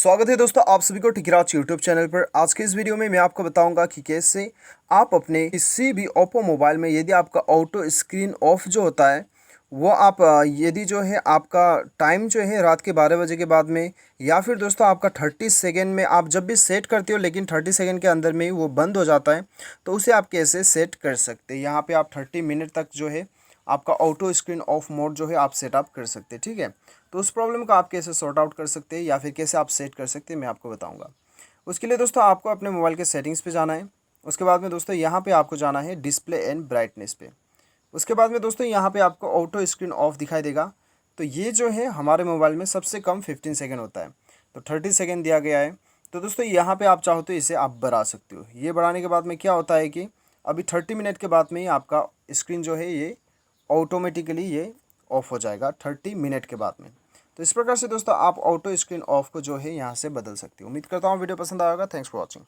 स्वागत है दोस्तों आप सभी को टिकराज यूट्यूब चैनल पर। आज के इस वीडियो में मैं आपको बताऊंगा कि कैसे आप अपने किसी भी ओप्पो मोबाइल में यदि आपका ऑटो स्क्रीन ऑफ जो होता है वो आप यदि जो है आपका टाइम जो है रात के 12 बजे के बाद में, या फिर दोस्तों आपका 30 सेकेंड में आप जब भी सेट करते हो लेकिन 30 सेकेंड के अंदर में ही वो बंद हो जाता है, तो उसे आप कैसे सेट कर सकते हैं। यहाँ पे आप 30 मिनट तक जो है आपका ऑटो स्क्रीन ऑफ मोड जो है आप सेटअप कर सकते हैं। ठीक है, तो उस प्रॉब्लम को आप कैसे सॉर्ट आउट कर सकते हैं या फिर कैसे आप सेट कर सकते हैं मैं आपको बताऊंगा। उसके लिए दोस्तों आपको अपने मोबाइल के सेटिंग्स पे जाना है। उसके बाद में दोस्तों यहाँ पे आपको जाना है डिस्प्ले एंड ब्राइटनेस पे। उसके बाद में दोस्तों यहाँ पे आपको ऑटो स्क्रीन ऑफ दिखाई देगा। तो ये जो है हमारे मोबाइल में सबसे कम 15 सेकेंड होता है, तो 30 सेकेंड दिया गया है। तो दोस्तों यहाँ पे आप चाहो तो इसे आप बढ़ा सकते हो। ये बढ़ाने के बाद में क्या होता है कि अभी 30 मिनट के बाद में ही आपका स्क्रीन जो है ये ऑटोमेटिकली ये ऑफ हो जाएगा 30 मिनट के बाद में। तो इस प्रकार से दोस्तों आप ऑटो स्क्रीन ऑफ को जो है यहाँ से बदल सकते हो। उम्मीद करता हूँ वीडियो पसंद आएगा। Thanks for watching.